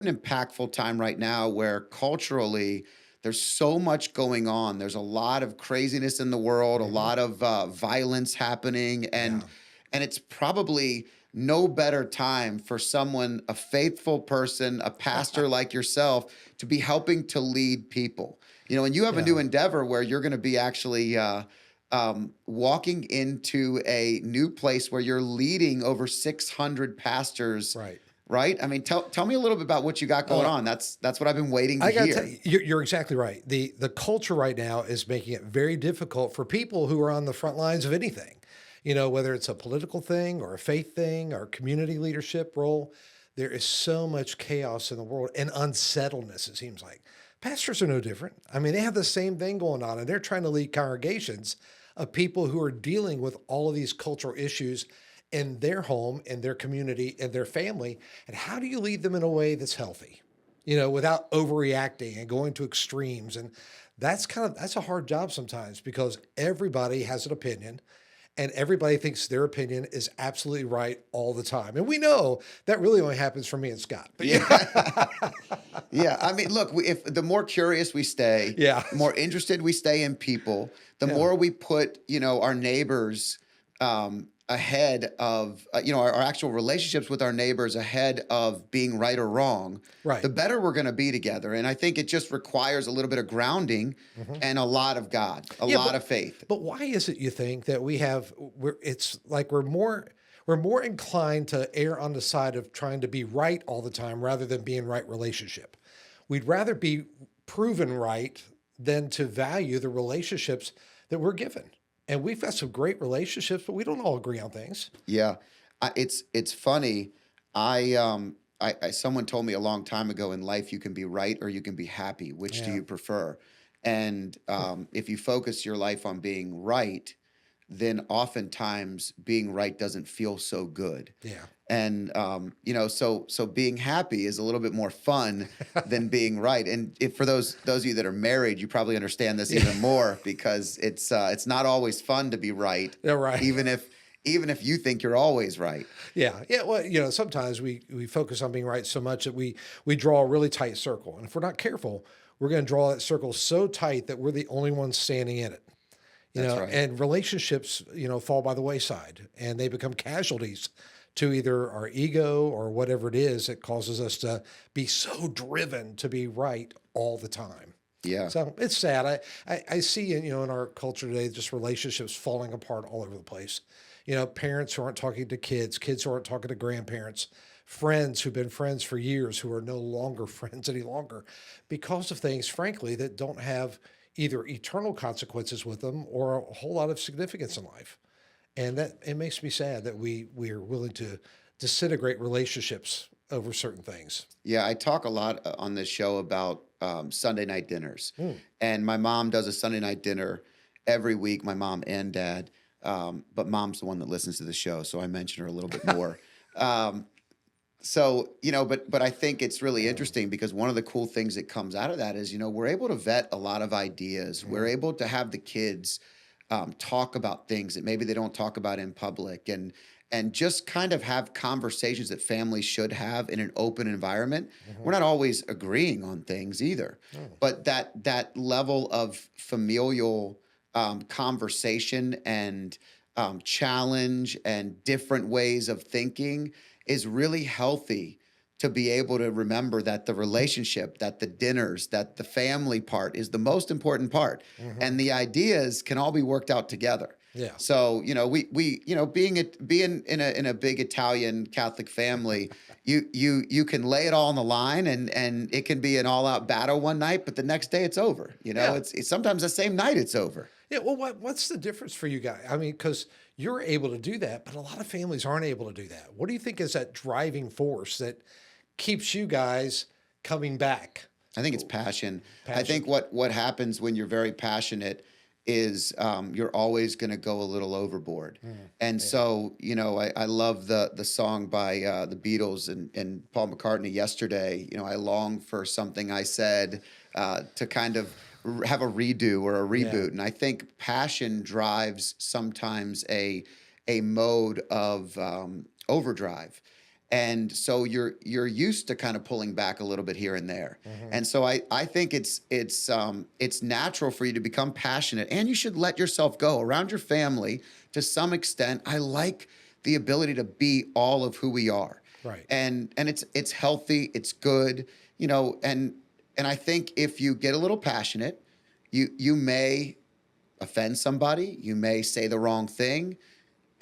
an impactful time right now where culturally there's so much going on. There's a lot of craziness in the world, a Hmm. lot of violence happening, Yeah. and it's probably no better time for someone, a faithful person, a pastor like yourself, to be helping to lead people. And you have a Yeah. new endeavor where you're going to be actually walking into a new place where you're leading over 600 pastors, Right. right? I mean, tell me a little bit about what you got going Uh, on. That's what I've been waiting to I got to tell hear. you, you're exactly right. The culture right now is making it very difficult for people who are on the front lines of anything. Whether it's a political thing or a faith thing or community leadership role, there is so much chaos in the world and unsettledness, it seems like. Pastors are no different. I mean, they have the same thing going on, and they're trying to lead congregations of people who are dealing with all of these cultural issues in their home, in their community, in their family. And how do you lead them in a way that's healthy? Without overreacting and going to extremes. And that's a hard job sometimes because everybody has an opinion and everybody thinks their opinion is absolutely right all the time. And we know that really only happens for me and Scott. But Yeah. Yeah. I mean, look, if the more curious we stay, yeah. the more interested we stay in people, the Yeah. more we put, our neighbors ahead of, our actual relationships with our neighbors ahead of being right or wrong, the Right. better we're going to be together. And I think it just requires a little bit of grounding Hmm. and a lot of God, a Yeah, lot of faith. but why is it you think that we're more inclined to err on the side of trying to be right all the time rather than being right relationship? We'd rather be proven right than to value the relationships that we're given. And we've got some great relationships, but we don't all agree on things. Yeah, it's funny. Someone told me a long time ago in life you can be right or you can be happy. Which do Yeah. you prefer? And if you focus your life on being right, then oftentimes being right doesn't feel so good. Yeah. And so being happy is a little bit more fun than being right. And if for those of you that are married, you probably understand this Yeah. even more because it's not always fun to be right, Yeah. Right. even if you think you're always right. Yeah. Yeah. Well, sometimes we focus on being right so much that we draw a really tight circle. And if we're not careful, we're going to draw that circle so tight that we're the only ones standing in it. That's right. And relationships, fall by the wayside and they become casualties to either our ego or whatever it is that causes us to be so driven to be right all the time. Yeah. So it's sad. I see in our culture today just relationships falling apart all over the place. Parents who aren't talking to kids, kids who aren't talking to grandparents, friends who've been friends for years who are no longer friends any longer because of things, frankly, that don't have either eternal consequences with them or a whole lot of significance in life. And that it makes me sad that we are willing to disintegrate relationships over certain things. Yeah, I talk a lot on this show about Sunday night dinners, Mm. and my mom does a Sunday night dinner every week. My mom and dad, but mom's the one that listens to the show, so I mention her a little bit more. Um, but I think it's really interesting because one of the cool things that comes out of that is we're able to vet a lot of ideas. We're Mm. able to have the kids talk about things that maybe they don't talk about in public, and just kind of have conversations that families should have in an open environment. We're Mhm. not always agreeing on things either, Mm. but that level of familial conversation and challenge and different ways of thinking is really healthy to be able to remember that the relationship, that the dinners, that the family part is the most important part, Mhm. and the ideas can all be worked out together. Yeah. So we being in a big Italian Catholic family, you can lay it all on the line, and it can be an all out battle one night, but the next day it's over. Yeah. It's sometimes the same night it's over. Yeah. Well, what's the difference for you guys? I mean, because you're able to do that, but a lot of families aren't able to do that. What do you think is that driving force that keeps you guys coming back? I think it's passion. I Passion. think what happens when you're very passionate is you're always going to go a little overboard. Mm. And Yeah. so, I love the song by the Beatles and Paul McCartney, Yesterday. I long for something I said to kind of have a redo or a Yeah. reboot. And I think passion drives sometimes a mode of overdrive. And so you're used to kind of pulling back a little bit here and there. And so I think it's natural for you to become passionate, and you should let yourself go around your family to some extent. I like the ability to be all of who we are. Right. And it's healthy, it's good, and I think if you get a little passionate, you may offend somebody, you may say the wrong thing,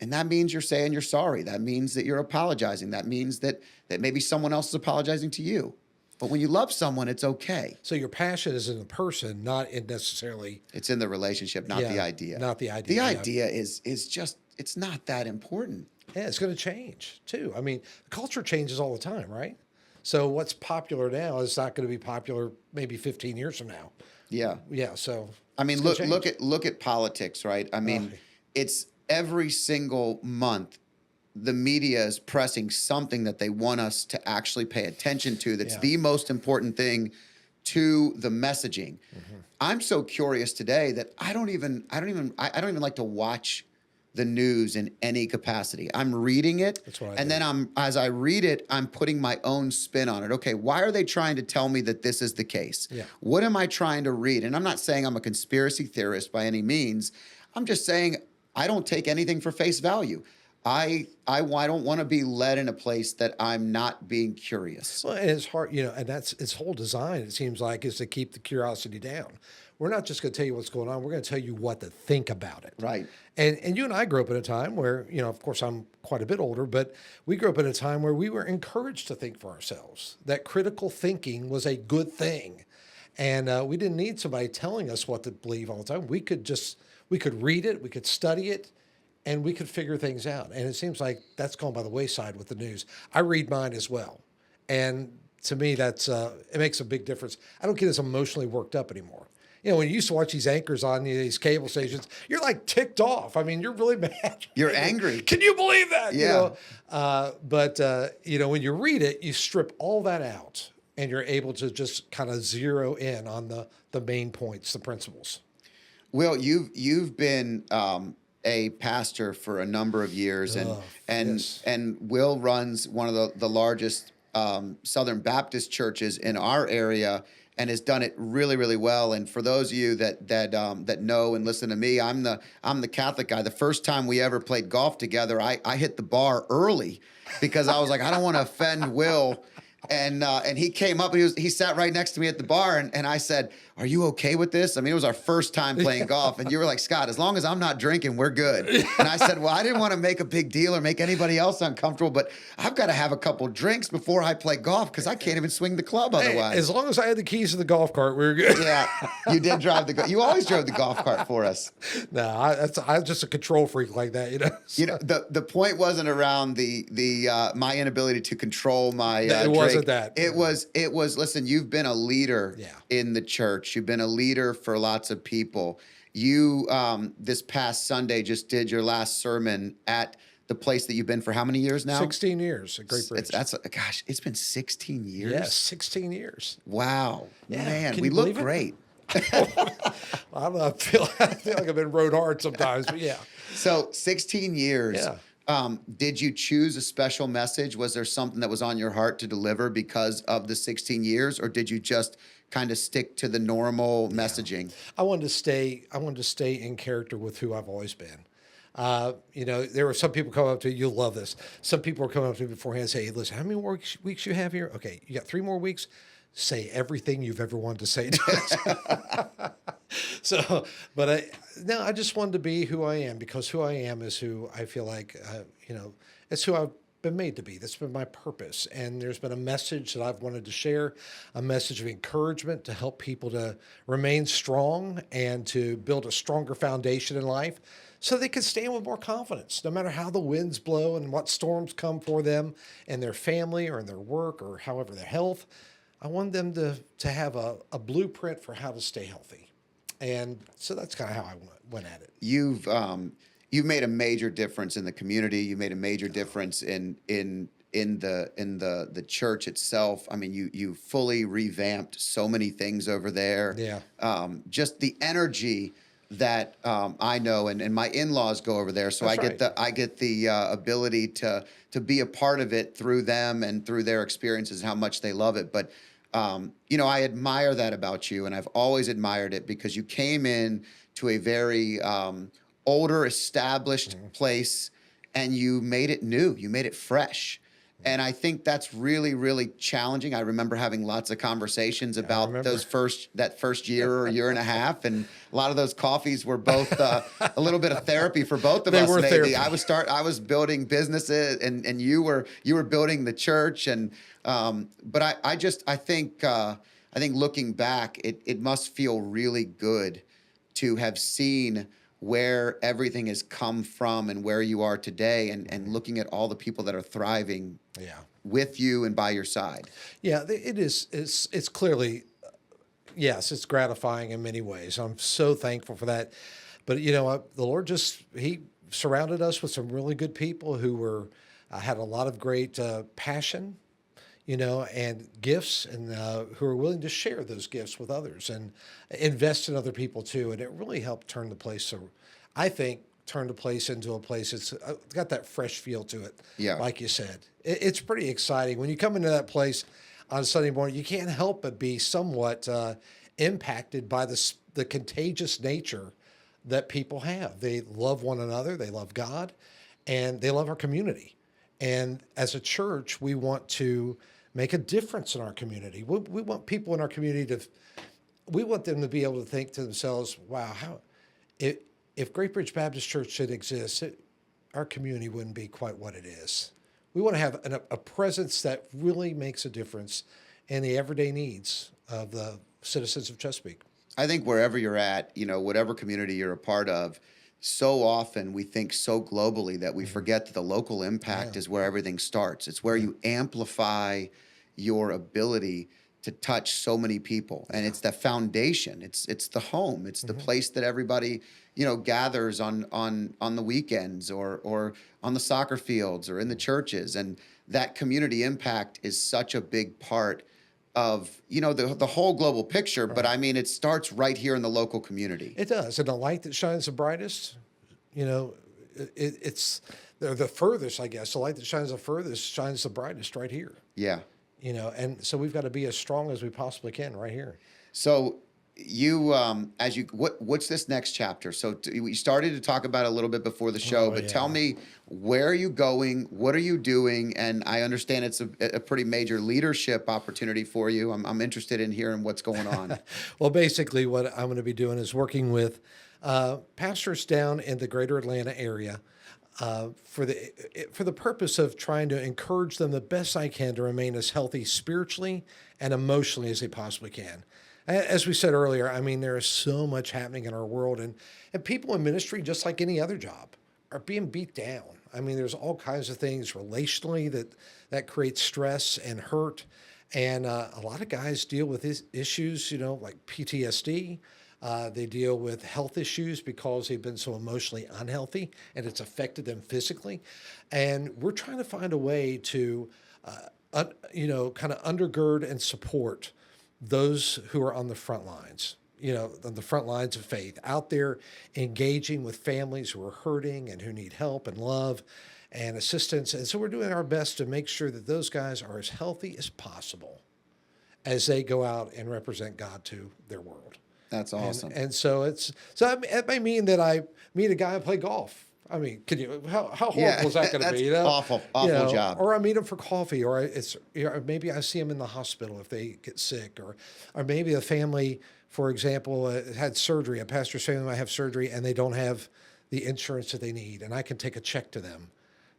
and that means you're saying you're sorry. That means that you're apologizing. That means that maybe someone else is apologizing to you. But when you love someone, it's okay. So your passion is in the person, not in necessarily. It's in the relationship, not the Yeah, idea. not the idea, The yeah. idea is just it's not that important. Yeah, it's going to change too. I mean, culture changes all the time, right? So what's popular now is not going to be popular maybe 15 years from now. Yeah. Yeah. So I mean, it's gonna look change. look at politics, right? I mean, it's every single month the media is pressing something that they want us to actually pay attention to. That's Yeah. the most important thing to the messaging. I'm so curious today that I don't even like to watch the news in any capacity. I'm reading it, That's what I and do. then as I read it, I'm putting my own spin on it. Okay, why are they trying to tell me that this is the case? Yeah. What am I trying to read? And I'm not saying I'm a conspiracy theorist by any means. I'm just saying I don't take anything for face value. I don't want to be led in a place that I'm not being curious. Well, and it's hard, and that's its whole design, it seems like, is to keep the curiosity down. We're not just going to tell you what's going on. We're going to tell you what to think about it. Right. And you and I grew up in a time where, of course, I'm quite a bit older, but we grew up in a time where we were encouraged to think for ourselves, that critical thinking was a good thing. And we didn't need somebody telling us what to believe all the time. We could read it, we could study it, and we could figure things out. And it seems like that's gone by the wayside with the news. I read mine as well. And to me, that's it makes a big difference. I don't get as emotionally worked up anymore. When you used to watch these anchors on these cable stations, you're like ticked off. I mean, you're really mad. You're angry. Can you believe that? Yeah. But when you read it, you strip all that out and you're able to just kind of zero in on the main points, the principles. Will, you've been a pastor for a number of years, Yes. and Will runs one of the largest Southern Baptist churches in our area, and has done it really, really well. And for those of you that know and listen to me, I'm the Catholic guy. The first time we ever played golf together, I hit the bar early because I was like, I don't want to offend Will. And he came up and he sat right next to me at the bar, and I said, "Are you okay with this?" I mean, it was our first time playing golf, and you were like, "Scott, as long as I'm not drinking, we're good." And I said, "Well, I didn't want to make a big deal or make anybody else uncomfortable, but I've got to have a couple drinks before I play golf because I can't even swing the club Hey, otherwise." as long as I had the keys to the golf cart, we were good. Yeah, you did drive you always drove the golf cart for us. No, I'm just a control freak like that, You know, the point wasn't around the my inability to control my It wasn't drink. that. It was listen, you've been a leader Yeah. in the church. You've been a leader for lots of people. You this past Sunday just did your last sermon at the place that you've been for how many years now? 16 years at Great Bridge. Gosh, it's been 16 years. Yes, 16 years. Wow. Yeah, Man, can we you look believe it? great. I don't know. I feel like I've been rode hard sometimes, but yeah. So 16 years. Yeah. Did you choose a special message? Was there something that was on your heart to deliver because of the 16 years, or did you just kind of stick to the normal messaging? I wanted to stay in character with who I've always been. There were some people come up to you, you'll love this. Some people were coming up to me beforehand and say, "Hey, listen, how many more weeks you have here? Okay, you got 3 more weeks. Say everything you've ever wanted to say to us." So, but I just wanted to be who I am, because who I am is who I feel like, it's who I've been made to be. That's been my purpose. And there's been a message that I've wanted to share, a message of encouragement to help people to remain strong and to build a stronger foundation in life so they can stand with more confidence, no matter how the winds blow and what storms come for them and their family or in their work or however their health. I want them to have a blueprint for how to stay healthy. And so that's kind of how I went at it. You've made a major difference in the community. You made a major difference in the church itself. I mean, you fully revamped so many things over there. Yeah. Just the energy that I know, and my in-laws go over there, so That's right. I get the ability to be a part of it through them and through their experiences and how much they love it. But I admire that about you, and I've always admired it because you came in to a very older, established Mhm. place, and you made it new. You made it fresh. And I think that's really, really challenging. I remember having lots of conversations I about remember. that first year or year and a half, and a lot of those coffees were both a little bit of therapy for both of They us. were Maybe therapy. I was building businesses, and you were building the church, and but I think looking back, it must feel really good to have seen where everything has come from and where you are today, and Mhm. looking at all the people that are thriving Yeah. with you and by your side. Yeah, it is. It's clearly, yes, it's gratifying in many ways. I'm so thankful for that. But the Lord just He surrounded us with some really good people who were had a lot of great passion, and gifts, and who are willing to share those gifts with others and invest in other people too. And it really helped turn the place. So, I think turn the place into a place that's got that fresh feel to it, Yeah. like you said. It's pretty exciting when you come into that place on Sunday morning. You can't help but be somewhat impacted by the contagious nature that people have. They love one another, they love God, and they love our community. And as a church, we want to make a difference in our community. We want people in our community we want them to be able to think to themselves, wow, if, if Great Bridge Baptist Church should exist, our community wouldn't be quite what it is. We want to have a presence that really makes a difference in the everyday needs of the citizens of Chesapeake. I think wherever you're at, whatever community you're a part of, so often we think so globally that we Hmm. forget that the local Yeah, impact is where everything starts. It's where yeah, you amplify your ability to touch so many people. And yeah. it's the foundation. It's the home. It's the Hmm. place that everybody, gathers on the weekends or on the soccer fields or in the churches. And that community impact is such a big part of the whole global picture, but Right. I mean it starts right here in the local community. It does. And the light that shines the brightest, you know, it's the furthest, I guess. The light that shines the furthest shines the brightest right here, Yeah. and so we've got to be as strong as we possibly can right here. So you as you what's this next chapter? So we started to talk about it a little bit before the show, Oh, but tell yeah. me, where are you going? What are you doing? And I understand it's a pretty major leadership opportunity for you. I'm interested in hearing what's going on. Well, basically, what I'm going to be doing is working with pastors down in the greater Atlanta area for the purpose of trying to encourage them the best I can to remain as healthy spiritually and emotionally as they possibly can. As we said earlier, I mean, there is so much happening in our world, and people in ministry, just like any other job, are being beat down. I mean, there's all kinds of things relationally that create stress and hurt, and a lot of guys deal with issues, like PTSD. They deal with health issues because they've been so emotionally unhealthy, and it's affected them physically. And we're trying to find a way to, kind of undergird and support those who are on the front lines, on the front lines of faith, out there engaging with families who are hurting and who need help and love and assistance. And so we're doing our best to make sure that those guys are as healthy as possible as they go out and represent God to their world. That's And awesome. and so it may mean that I meet a guy and play golf. I mean, can you how Yeah, horrible is that going to be? that's awful, awful job. Or I meet him for coffee, or maybe I see him in the hospital if they get sick, or maybe a family, for example, had surgery. A pastor's family might have surgery and they don't have the insurance that they need, and I can take a check to them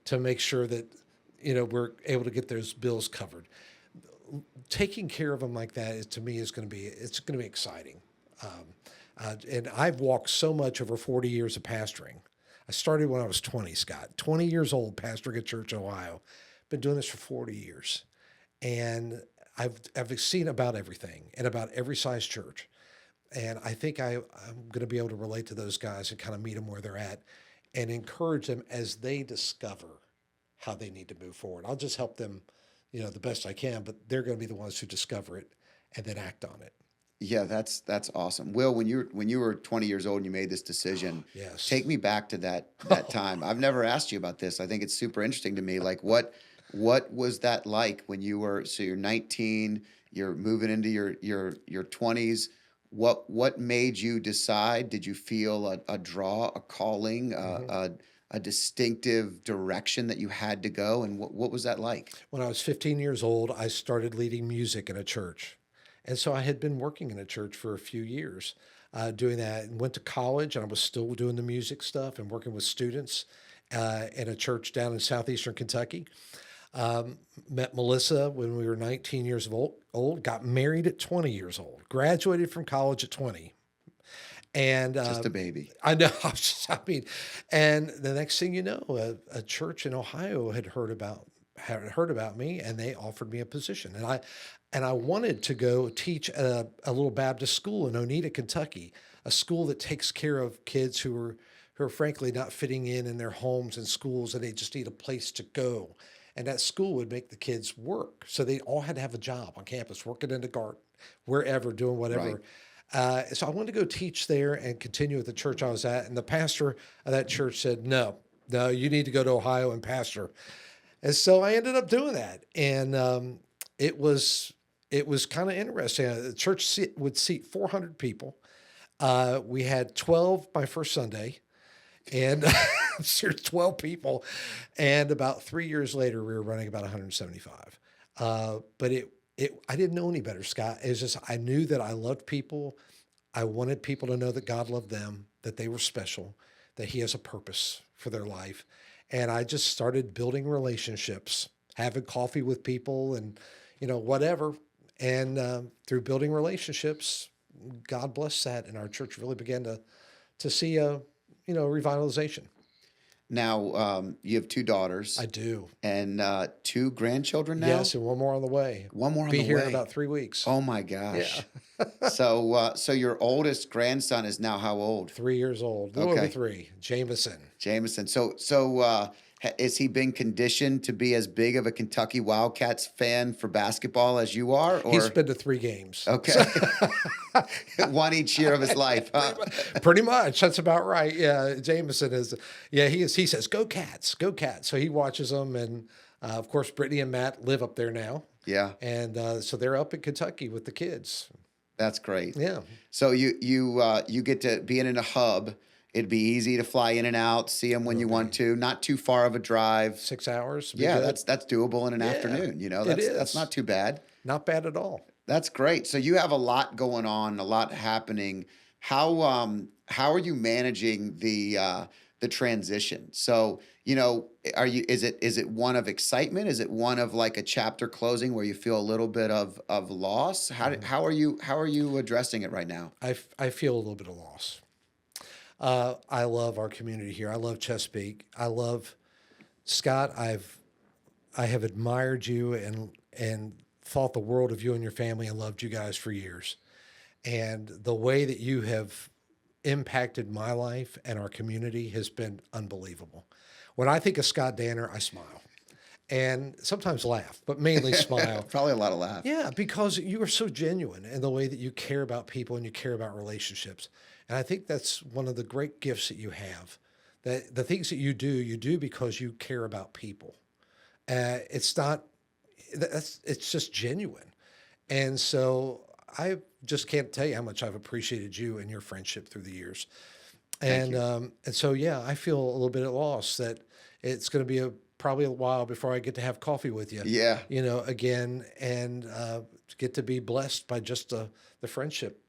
to make sure that we're able to get those bills covered. Taking care of them like that to me is going to be exciting. And I've walked so much over 40 years of pastoring. I started when I was 20, Scott, 20 years old, pastoring a church in Ohio. Been doing this for 40 years. And I've seen about everything and about every size church. And I think I'm going to be able to relate to those guys and kind of meet them where they're at and encourage them as they discover how they need to move forward. I'll just help them, the best I can, but they're going to be the ones who discover it and then act on it. Yeah, that's awesome. Will, when you were 20 years old and you made this decision, take Yes. me back to that time. I've never asked you about this. I think it's super interesting to me. Like what was that like when you were so you're 19, you're moving into your 20s. What made you decide? Did you feel a draw, a calling, Mhm. a distinctive direction that you had to go? And what was that like? When I was 15 years old, I started leading music in a church. And so I had been working in a church for a few years doing that and went to college and I was still doing the music stuff and working with students in a church down in southeastern Kentucky. Met Melissa when we were 19 years old, got married at 20 years old, graduated from college at 20. And Just a baby. I know, I mean, and the next thing you know, a church in Ohio had heard about me, and they offered me a position, and I wanted to go teach at a little Baptist school in Oneida, Kentucky, a school that takes care of kids who are frankly not fitting in their homes and schools, and they just need a place to go. And that school would make the kids work, so they all had to have a job on campus, working in the garden, wherever, doing Right. whatever. So I wanted to go teach there and continue at the church I was at. And the pastor of that church said, no, no, you need to go to Ohio and pastor. And so I ended up doing that. And it was it was kind of interesting. The church would seat 400 people. We had 12 my first Sunday, and there's 12 people. And about 3 years later, we were running about 175. But I didn't know any better, Scott. It's just, I knew that I loved people. I wanted people to know that God loved them, that they were special, that He has a purpose for their life. And I just started building relationships, having coffee with people and, whatever. And through building relationships, God blessed that. And our church really began to see revitalization. Now, you have two daughters I do. and two grandchildren now. Yes. And one more on the way. One more on Be the here in way. about 3 weeks. Oh my Yeah. gosh. So your oldest grandson is now how old? 3 years old, a little over Okay, three. Jameson. Jameson. Is he been conditioned to be as big of a Kentucky Wildcats fan for basketball as you are, He's or been to 3 games. So okay, one each year of his life, huh? pretty much. That's about right. Yeah. Jameson is, yeah, he is. He says, go cats, go cats. So he watches them. And of course, Brittany and Matt live up there now. Yeah, And so they're up in Kentucky with the kids. that's great. Yeah. So you get to being in a hub. It'd be easy to fly in and out, see them when Will you want be to. Not too far of a drive. 6 hours. Be Yeah, good. that's doable in an Yeah, afternoon. it That's is. not too bad. Not bad at all. That's great. So you have a lot going on, a lot happening. How are you managing the transition? So, are you is it one of excitement? Is it one of like a chapter closing where you feel a little bit of loss? How are you addressing it right now? I feel a little bit of loss. I love our community here. I love Chesapeake. I love Scott. I have admired you and thought the world of you and your family and loved you guys for years. And the way that you have impacted my life and our community has been unbelievable. When I think of Scott Danner, I smile and sometimes laugh, but mainly smile. Probably a lot of laugh. Yeah, because you are so genuine in the way that you care about people and you care about relationships. And I think that's one of the great gifts that you have. That the things that you do because you care about people. It's not, it's just genuine. And so I just can't tell you how much I've appreciated you and your friendship through the years. Thank And you. so yeah, I feel a little bit at loss that it's going to be probably a while before I get to have coffee with you, Yeah. again, and get to be blessed by just the friendship.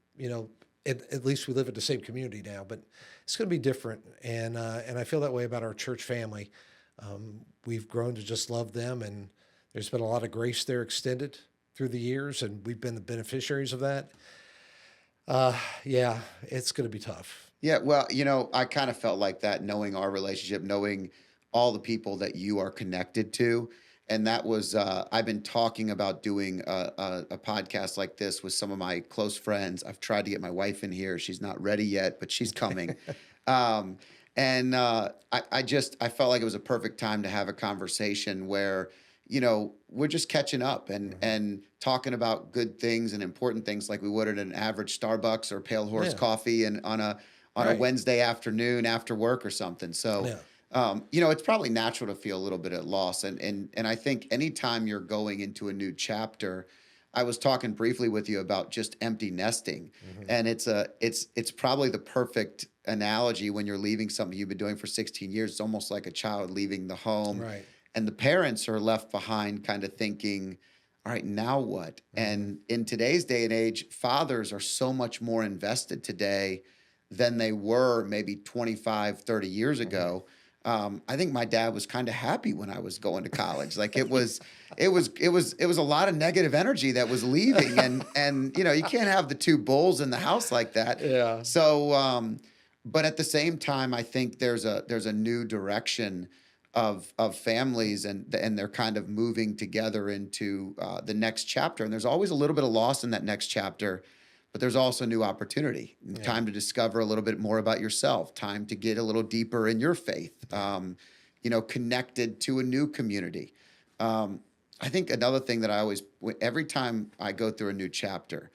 At least we live in the same community now, but it's going to be different. And I feel that way about our church family. We've grown to just love them, and there's been a lot of grace there extended through the years, and we've been the beneficiaries of that. Yeah, it's going to be tough. Yeah, well, I kind of felt like that knowing our relationship, knowing all the people that you are connected to. And that was, I've been talking about doing a podcast like this with some of my close friends. I've tried to get my wife in here. She's not ready yet, but she's coming. And I felt like it was a perfect time to have a conversation where, we're just catching up and talking about good things and important things like we would at an average Starbucks or Pale Horse Yeah. coffee and on a Right. Wednesday afternoon after work or something. So, Yeah. it's probably natural to feel a little bit at loss. And I think anytime you're going into a new chapter, I was talking briefly with you about just empty nesting, Hmm. and it's probably the perfect analogy when you're leaving something you've been doing for 16 years. It's almost like a child leaving the home, Right. and the parents are left behind kind of thinking, all right, now what? Hmm. And in today's day and age, fathers are so much more invested today than they were maybe 25, 30 years Hmm. ago. I think my dad was kind of happy when I was going to college. Like it was a lot of negative energy that was leaving, and you can't have the two bulls in the house like that. Yeah. So, but at the same time, I think there's a new direction of families, and they're kind of moving together into the next chapter. And there's always a little bit of loss in that next chapter, but there's also new opportunity, Yeah. time to discover a little bit more about yourself, time to get a little deeper in your faith, connected to a new community. Um, I think another thing that every time I go through a new chapter,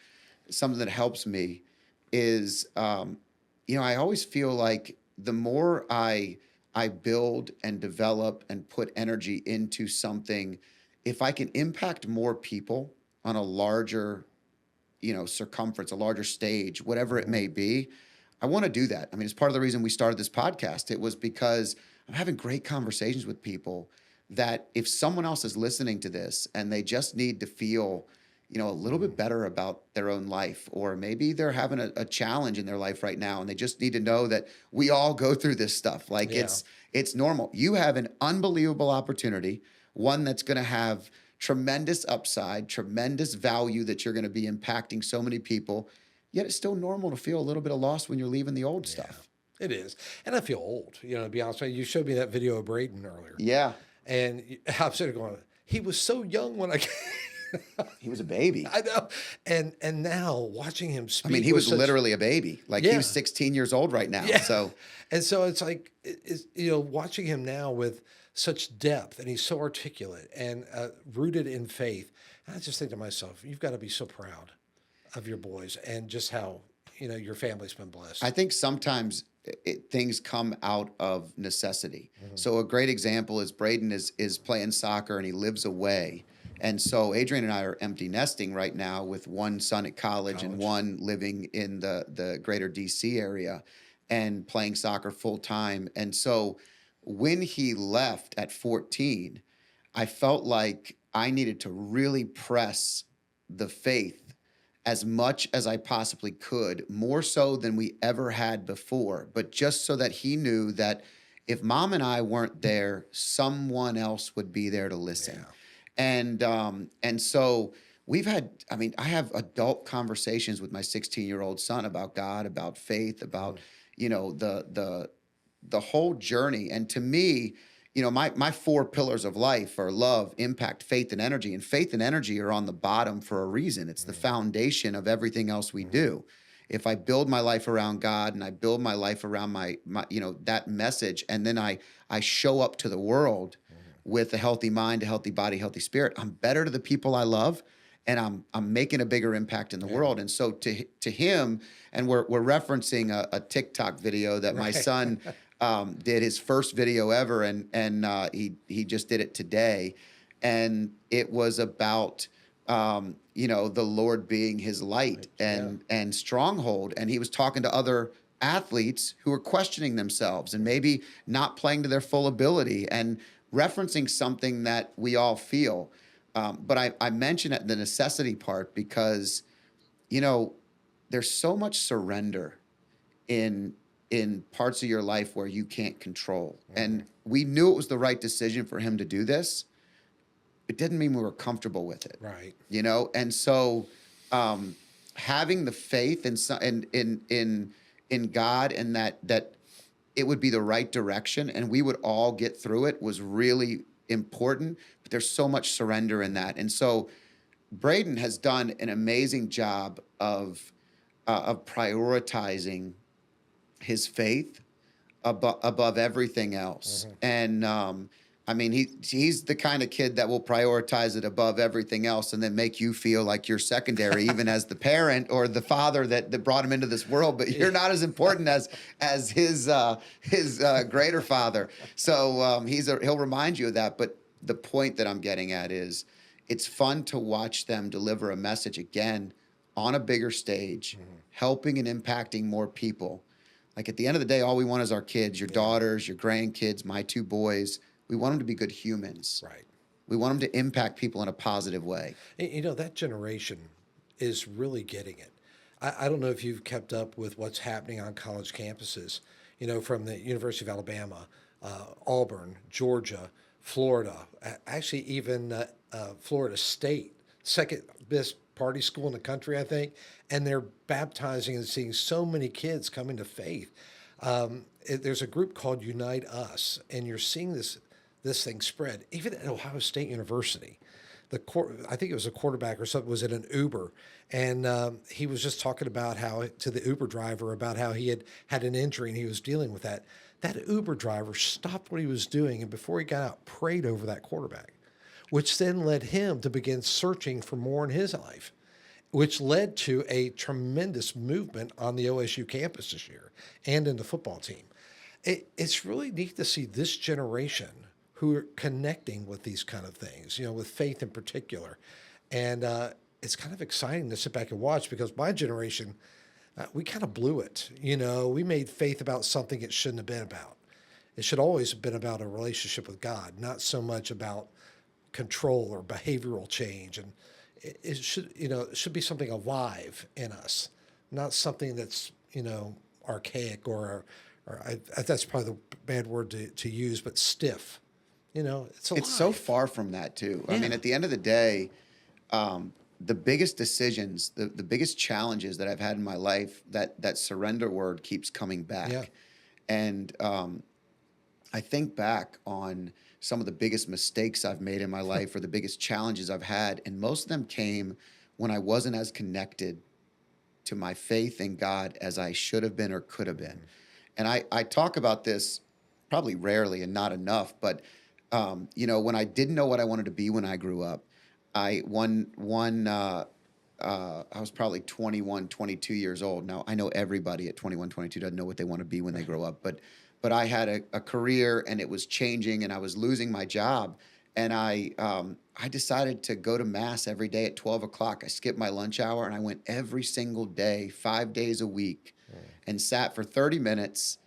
something that helps me is, I always feel like the more I build and develop and put energy into something, if I can impact more people on a larger circumference, a larger stage, whatever it Hmm. may be, I want to do that. I mean, it's part of the reason we started this podcast. It was because I'm having great conversations with people that if someone else is listening to this and they just need to feel, a little bit Hmm. better about their own life, or maybe they're having a challenge in their life right now and they just need to know that we all go through this stuff. Like Yeah. it's normal. You have an unbelievable opportunity, one that's going to have tremendous upside, tremendous value that you're going to be impacting so many people. Yet it's still normal to feel a little bit of loss when you're leaving the old Yeah. stuff. It is. And I feel old, to be honest with you. You showed me that video of Braden earlier. Yeah, And I'm sitting there going, he was so young when I came. he was a baby. I know. And now watching him I mean, speak he with was such, literally a baby. Like he was yeah, 16 years old right now. yeah. So And so it's like, watching him now with such depth, and he's so articulate and rooted in faith. And I just think to myself, you've got to be so proud of your boys and just how, your family's been I blessed. think sometimes things come out of necessity. Hmm. So a great example is Braden is playing soccer and he lives away. And so Adrian and I are empty nesting right now with one son at college and College. one living in the greater DC area and playing soccer full time. And so when he left at 14, I felt like I needed to really press the faith as much as I possibly could, more so than we ever had before, but just so that he knew that if mom and I weren't there, someone else would be there to Yeah. listen. And so I mean, I have adult conversations with my 16-year-old son about God, about faith, about, Mhm. the whole journey. And to me, my four pillars of life are love, impact, faith, and energy. And faith and energy are on the bottom for a reason. It's the Mhm. foundation of everything else we Mhm. do. If I build my life around God and I build my life around my that message, and then I show up to the world Mhm. with a healthy mind, a healthy body, healthy spirit, I'm better to the people I love, and I'm making a bigger impact in the Yeah. world. And so to him, and we're referencing a TikTok video that my Right. son did, his first video ever, and he just did it today, and it was about the Lord being his light Right. Yeah. and stronghold, and he was talking to other athletes who were questioning themselves and maybe not playing to their full ability and referencing something that we all feel. But I mention it, the necessity part, because you know there's so much surrender in parts of your life where you can't control. Mhm. And we knew it was the right decision for him to do this. It didn't mean we were comfortable with it, Right. And so um, having the faith in God, and that it would be the right direction and we would all get through it, was really important. But there's so much surrender in that, and so Braden has done an amazing job of prioritizing his faith above everything else. Mhm. And I mean, he's the kind of kid that will prioritize it above everything else and then make you feel like you're secondary, even as the parent or the father that brought him into this world. But you're not as important as his greater father. So he'll remind you of that. But the point that I'm getting at is, it's fun to watch them deliver a message again on a bigger stage, helping and impacting more people. Like at the end of the day, all we want is our kids, your daughters, your grandkids, my two boys. We want them to be good humans. Right. We want them to impact people in a positive way. And, that generation is really getting it. I don't know if you've kept up with what's happening on college campuses, from the University of Alabama, Auburn, Georgia, Florida, actually even Florida State, second best party school in the country, I think. And they're baptizing and seeing so many kids coming to faith. There's a group called Unite Us, and you're seeing this thing spread. Even at Ohio State University, I think it was a quarterback or something was in an Uber, and he was just talking about to the Uber driver about how he had an injury and he was dealing with that. That Uber driver stopped what he was doing, and before he got out, prayed over that quarterback, which then led him to begin searching for more in his life, which led to a tremendous movement on the OSU campus this year and in the football team. It's really neat to see this generation who are connecting with these kind of things, with faith in particular. And it's kind of exciting to sit back and watch, because my generation, we kind of blew it. We made faith about something it shouldn't have been about. It should always have been about a relationship with God, not so much about control or behavioral change. And it should be something alive in us, not something that's, archaic or that's probably the bad word to use, but stiff. It's alive. It's so far from that too. Yeah. I mean, at the end of the day, the biggest decisions, the biggest challenges that I've had in my life, that surrender word keeps coming back. Yeah. And I think back on some of the biggest mistakes I've made in my life, or the biggest challenges I've had, and most of them came when I wasn't as connected to my faith in God as I should have been or could have been. And I talk about this probably rarely and not enough, but when I didn't know what I wanted to be when I grew up, I was probably 21, 22 years old. Now, I know everybody at 21, 22 doesn't know what they want to be when they grow up, but I had a career, and it was changing, and I was losing my job. And I decided to go to mass every day at 12 o'clock. I skipped my lunch hour, and I went every single day, 5 days a week, and sat for 30 minutes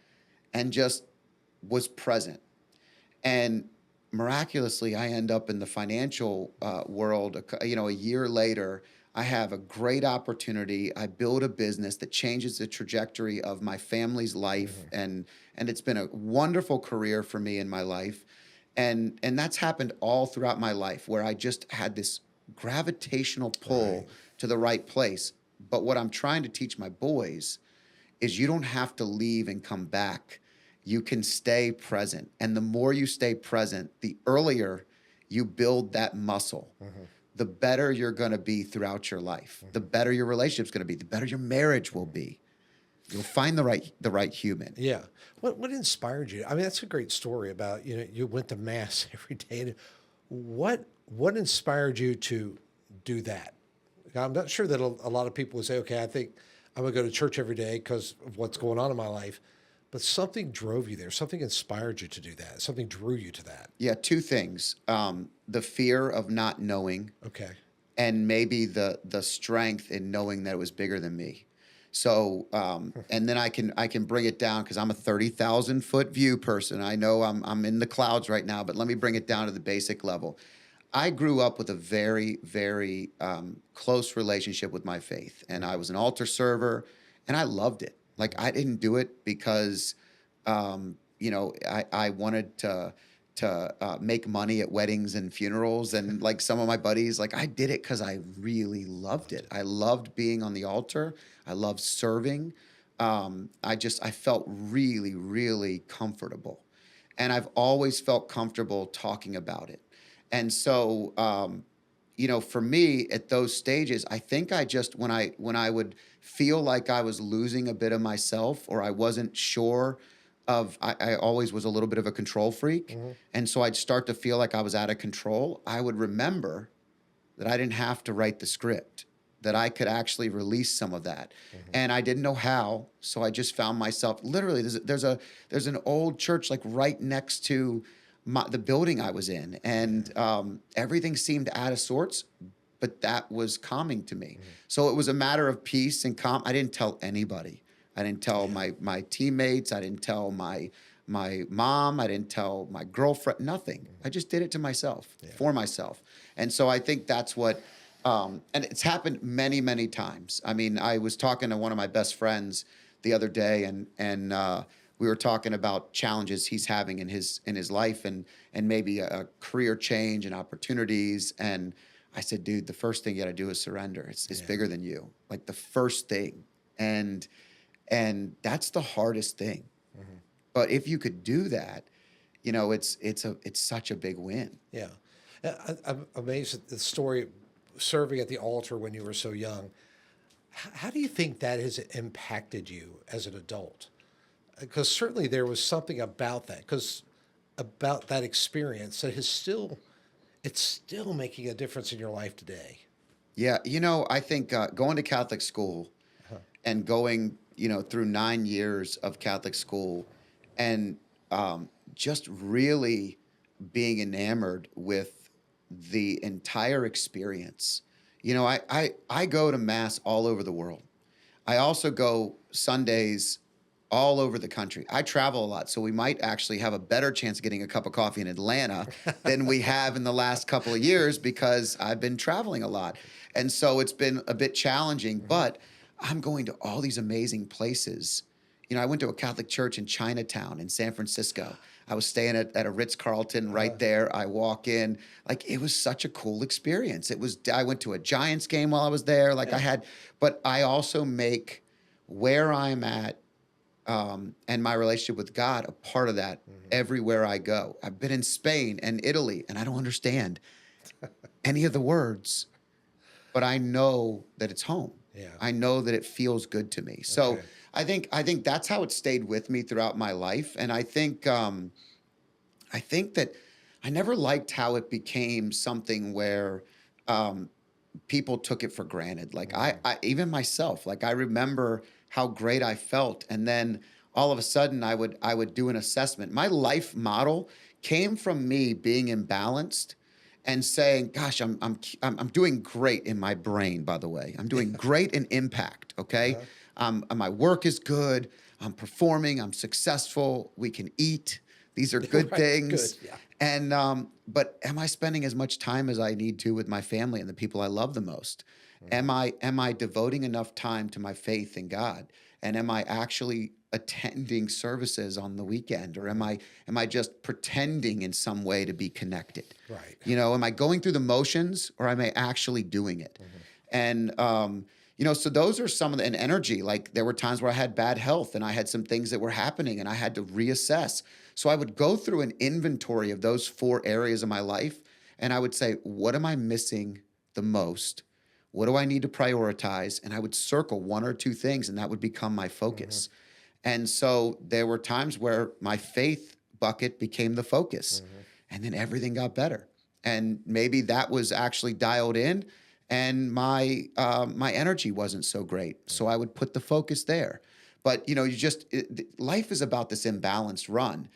and just was present. And miraculously, I end up in the financial world. A year later, I have a great opportunity. I build a business that changes the trajectory of my family's life, and it's been a wonderful career for me in my life. And that's happened all throughout my life, where I just had this gravitational pull to the right place. But what I'm trying to teach my boys is, you don't have to leave and come back. You can stay present. And the more you stay present, the earlier you build that muscle, the better you're going to be throughout your life, the better your relationship's going to be, the better your marriage will be. You'll find the right human. Yeah. What inspired you? I mean, that's a great story about, you went to mass every day. What inspired you to do that? I'm not sure that a lot of people would say, okay, I think I'm going to go to church every day because of what's going on in my life. But something drove you there. Something inspired you to do that. Something drew you to that. Yeah, two things. The fear of not knowing. Okay. And maybe the strength in knowing that it was bigger than me. So, and then I can bring it down, because I'm a 30,000 foot view person. I know I'm in the clouds right now, but let me bring it down to the basic level. I grew up with a very, very close relationship with my faith, and I was an altar server, and I loved it. Like, I didn't do it because, I wanted to make money at weddings and funerals, and like some of my buddies, like I did it because I really loved it. I loved being on the altar. I loved serving. I felt really, really comfortable, and I've always felt comfortable talking about it. And so, for me at those stages, I think I just, when I would feel like I was losing a bit of myself, or I wasn't sure I always was a little bit of a control freak. Hmm. And so I'd start to feel like I was out of control. I would remember that I didn't have to write the script, that I could actually release some of that. Hmm. And I didn't know how. So I just found myself literally there's an old church like right next to the building I was in. And everything seemed out of sorts, but that was calming to me. Hmm. So it was a matter of peace and calm. I didn't tell anybody. I didn't tell Yeah. my teammates. I didn't tell my mom. I didn't tell my girlfriend. Nothing. I just did it to myself, Yeah. for myself. And so I think that's what. And it's happened many, many times. I mean, I was talking to one of my best friends the other day, and we were talking about challenges he's having in his life, and maybe a career change and opportunities. And I said, dude, the first thing you got to do is surrender. It's Yeah. bigger than you. Like the first thing, and that's the hardest thing. Hmm. But if you could do that, it's such a big win. Yeah. I'm amazed at the story serving at the altar when you were so young. How do you think that has impacted you as an adult? Because certainly there was something about that, because about that experience that it's still making a difference in your life today. Yeah, I think going to Catholic school Uh-huh. and going, through 9 years of Catholic school, and just really being enamored with the entire experience. I go to mass all over the world. I also go Sundays all over the country. I travel a lot, so we might actually have a better chance of getting a cup of coffee in Atlanta than we have in the last couple of years because I've been traveling a lot. And so it's been a bit challenging, Hmm. but I'm going to all these amazing places. I went to a Catholic church in Chinatown in San Francisco. I was staying at a Ritz-Carlton right there. I walk in, like it was such a cool experience. I went to a Giants game while I was there. Like Yeah. but I also make where I'm at and my relationship with God a part of that Hmm. everywhere I go. I've been in Spain and Italy, and I don't understand any of the words, but I know that it's home. Yeah. I know that it feels good to me. So Okay. I think that's how it stayed with me throughout my life, and I think that I never liked how it became something where um, people took it for granted. Like Hmm. I even myself, like I remember how great I felt, and then all of a sudden I would do an assessment. My life model came from me being imbalanced and saying, "Gosh, I'm doing great in my brain. By the way, I'm doing great in impact. Okay, Uh-huh. my work is good. I'm performing. I'm successful. We can eat. These are good Right. Good. things." Yeah. And but am I spending as much time as I need to with my family and the people I love the most? Hmm. Am I devoting enough time to my faith in God? And am I actually attending services on the weekend, or am Hmm. I just pretending in some way to be connected? Right. Am I going through the motions, or am I actually doing it? Hmm. And so those are some of the and energy. Like there were times where I had bad health and I had some things that were happening and I had to reassess. So I would go through an inventory of those four areas of my life and I would say, what am I missing the most? What do I need to prioritize? And I would circle one or two things and that would become my Hmm. focus. And so there were times where my faith bucket became the focus Hmm. and then everything got better. And maybe that was actually dialed in and my energy wasn't so great. So I would put the focus there. But life is about this imbalanced run.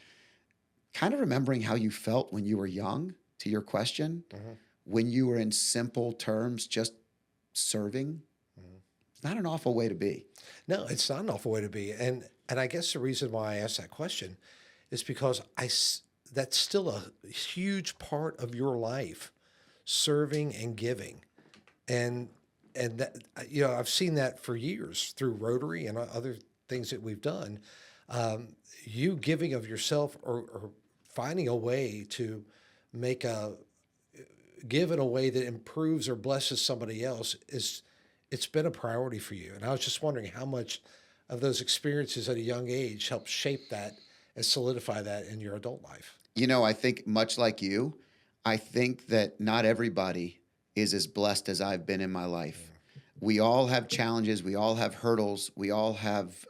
Kind of remembering how you felt when you were young, to your question, Hmm. when you were in simple terms, just serving. Hmm. It's not an awful way to be. No, it's not an awful way to be. And I guess the reason why I asked that question is because that's still a huge part of your life, serving and giving. And that I've seen that for years through Rotary and other things that we've done. You giving of yourself, or finding a way to make a give in a way that improves or blesses somebody else, it's been a priority for you. And I was just wondering how much of those experiences at a young age helped shape that and solidify that in your adult life. I think much like you, I think that not everybody is as blessed as I've been in my life. We all have challenges. We all have hurdles. We all have,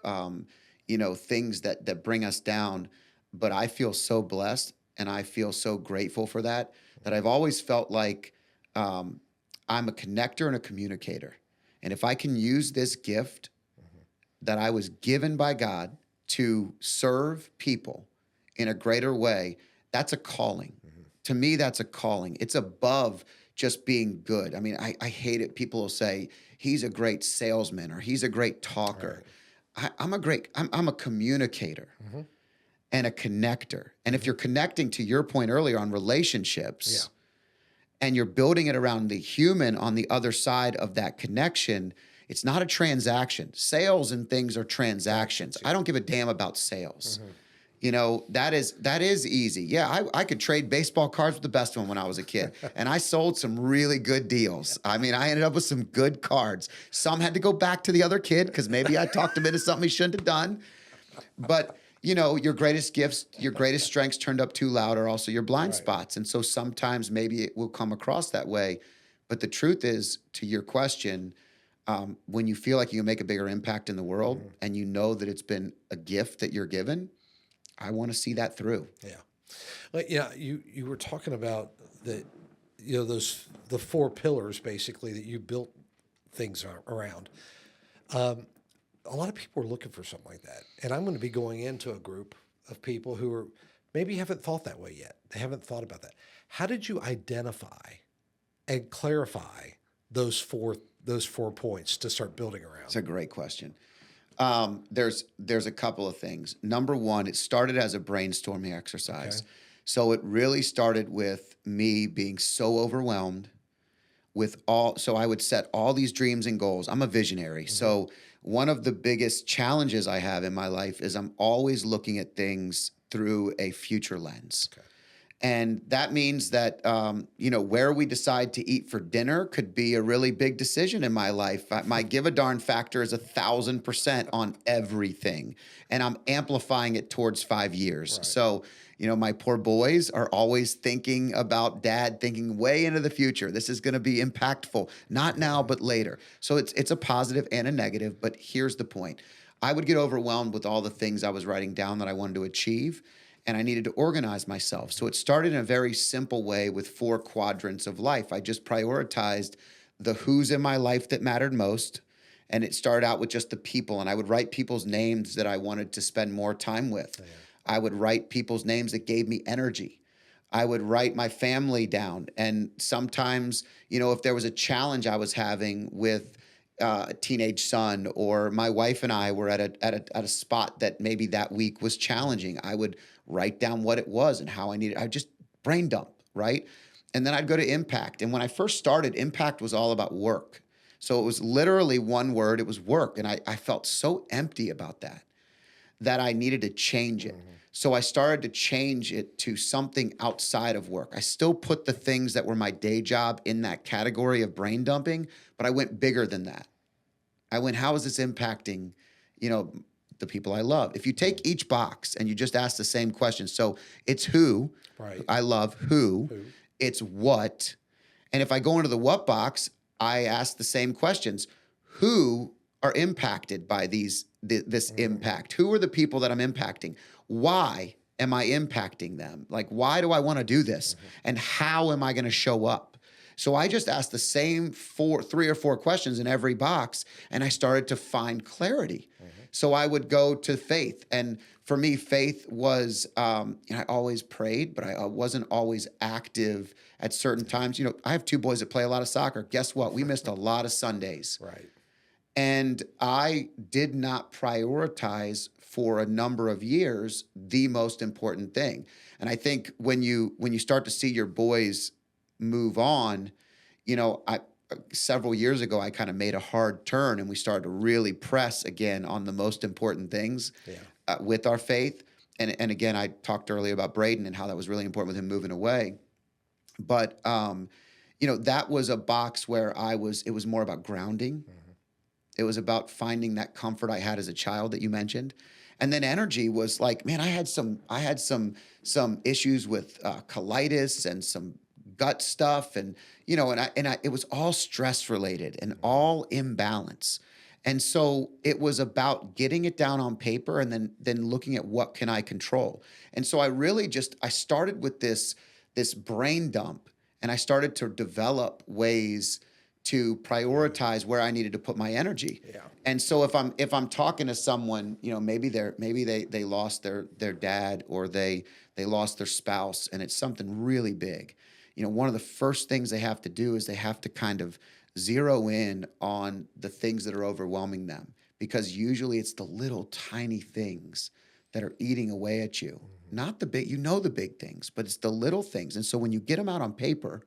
things that bring us down. But I feel so blessed and I feel so grateful for that I've always felt like um, I'm a connector and a communicator. And if I can use this gift that I was given by God to serve people in a greater way, that's a calling. To me, that's a calling. It's above just being good. I mean, I hate it. People will say, he's a great salesman or he's a great talker. Right. I'm a communicator Mm-hmm. and a connector. And if Mm-hmm. you're connecting to your point earlier on Yeah. relationships and you're building it around the human on the other side of that connection, it's not a transaction. Sales and things are transactions. I don't give a damn about sales. Mm-hmm. That is easy. Yeah, I could trade baseball cards with the best one when I was a kid, and I sold some really good deals. I mean, I ended up with some good cards. Some had to go back to the other kid because maybe I talked him into something he shouldn't have done. But your greatest gifts, your greatest strengths turned up too loud are also your blind Right. spots, and so sometimes maybe it will come across that way. But the truth is, to your question, when you feel like you can make a bigger impact in the world, Mm-hmm. and you know that it's been a gift that you're given, I want to see that through. Yeah. Like, yeah, you were talking about the, those the four pillars basically that you built things around. A lot of people are looking for something like that, and I'm going to be going into a group of people who are maybe haven't thought that way yet. They haven't thought about that. How did you identify and clarify those four points to start building It's around? a great question. There's a couple of things. Number one, it started as a brainstorming Okay. exercise. So it really started with me being so overwhelmed so I would set all these dreams and goals. I'm a visionary. Mm-hmm. So one of the biggest challenges I have in my life is I'm always looking at things through a future lens. Okay. And that means that, where we decide to eat for dinner could be a really big decision in my life. My give a darn factor is 1,000% on everything. And I'm amplifying it towards 5 years. Right. So, my poor boys are always thinking about dad, thinking way into the future. This is going to be impactful, not now, but later. So it's a positive and a negative. But here's the point. I would get overwhelmed with all the things I was writing down that I wanted to achieve, and I needed to organize myself. So it started in a very simple way with 4 quadrants of life. I just prioritized the who's in my life that mattered most. And it started out with just the people. And I would write people's names that I wanted to spend more time with. Yeah. I would write people's names that gave me energy. I would write my family down. And sometimes, if there was a challenge I was having with a teenage son, or my wife and I were at a spot that maybe that week was challenging, I would write down what it was and how I just brain dump, right? And then I'd go to impact. And when I first started, impact was all about work. So it was literally one word, it was work. And I felt so empty about that I needed to change it. Mm-hmm. So I started to change it to something outside of work. I still put the things that were my day job in that category of brain dumping, but I went bigger than that. I went, how is this impacting, the people I love? If you take each box and you just ask the same question, so it's who, Right. I love who, Who? it's what. And if I go into the what box, I ask the same questions. Who are impacted by this impact? Who are the people that I'm impacting? Why am I impacting them? Like, why do I want to do this? And how am I going to show up? So I just asked the same 3 or 4 questions in every box, and I started to find clarity. So I would go to faith. And for me, faith was, I always prayed, but I wasn't always active at certain times. I have 2 boys that play a lot of soccer. Guess what? We missed a lot of Sundays. Right. And I did not prioritize for a number of years the most important thing. And I think when you start to see your boys move on, I several years ago I kind of made a hard turn and we started to really press again on the most important things Yeah. with our faith. And again, I talked earlier about Braden and how that was really important with him moving away. But that was a box where it was more about grounding. It was about finding that comfort I had as a child that you mentioned. And then energy was like, man, I had some issues with colitis and some gut stuff, and it was all stress related and all imbalance. And so it was about getting it down on paper and then looking at what can I control. And so I really just I started with this brain dump, and I started to develop ways to prioritize where I needed to put my energy. Yeah. And so if I'm talking to someone, maybe they lost their dad, or they lost their spouse, and it's something really big. One of the first things they have to do is they have to kind of zero in on the things that are overwhelming them, because usually it's the little tiny things that are eating away at you. Not the big, the big things, but it's the little things. And so when you get them out on paper,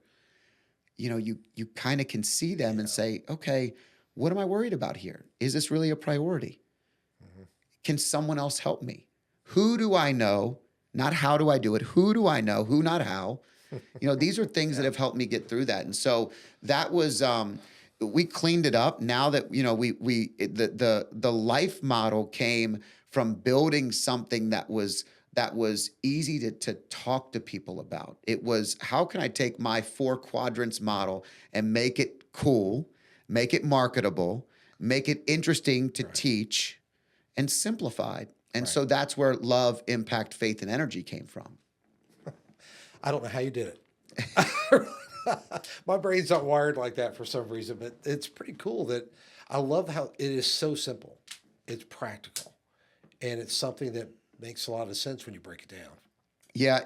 you kind of can see them and Yeah. say, okay, what am I worried about here? Is this really a priority? Can someone else help me? Who do I know? Not how do I do it? Who do I know? Who, not how? These are things that have helped me get through that. And so that was we cleaned it up. Now that the life model came from building something that was easy to talk to people about. It was, how can I take my 4 quadrants model and make it cool, make it marketable, make it interesting to Right. teach, and simplified. And Right. so that's where love, impact, faith, and energy came from. I don't know how you did it. My brain's not wired like that for some reason, but it's pretty cool that I love how it is so simple. It's practical, and it's something that makes a lot of sense when you break it down. Yeah,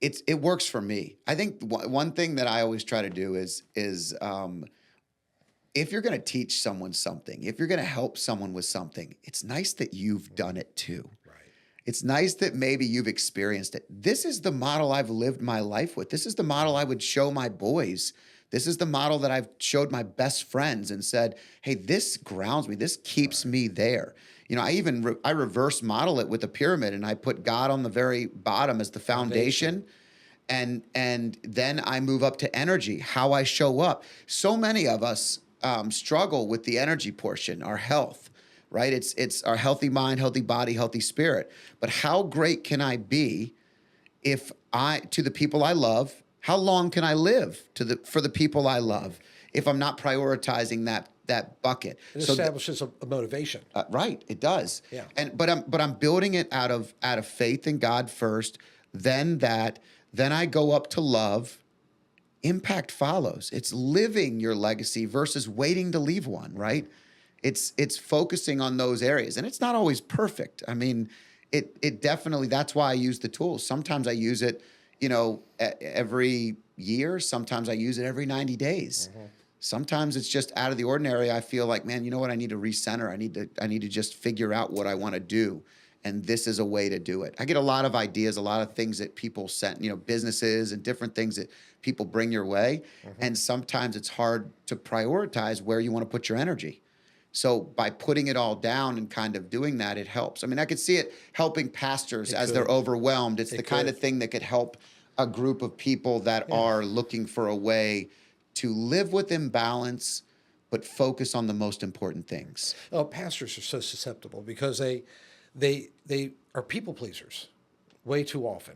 it works for me. I think one thing that I always try to do is if you're going to teach someone something, if you're going to help someone with something, it's nice that you've done it too. Right. It's nice that maybe you've experienced it. This is the model I've lived my life with. This is the model I would show my boys. This is the model that I've showed my best friends and said, hey, this grounds me. This keeps me there. I reverse model it with a pyramid, and I put God on the very bottom as the foundation. And then I move up to energy, how I show up. So many of us struggle with the energy portion, our health, right? It's our healthy mind, healthy body, healthy spirit. But how great can I be to the people I love? How long can I live for the people I love if I'm not prioritizing that bucket? It establishes a motivation. Right, it does. Yeah. But I'm building it out of faith in God first. Then I go up to love. Impact follows. It's living your legacy versus waiting to leave one, right? It's focusing on those areas, and it's not always perfect. I mean, it definitely. That's why I use the tools. Sometimes I use it, every year. Sometimes I use it every 90 days. Sometimes it's just out of the ordinary. I feel like, man, you know what? I need to recenter. I need to just figure out what I want to do. And this is a way to do it. I get a lot of ideas, a lot of things that people send, businesses and different things that people bring your way. And sometimes it's hard to prioritize where you want to put your energy. So by putting it all down and kind of doing that, it helps. I mean, I could see it helping pastors as they're overwhelmed. It's the kind of thing that could help a group of people that are looking for a way to live within balance, but focus on the most important things. Oh, pastors are so susceptible because they are people pleasers way too often,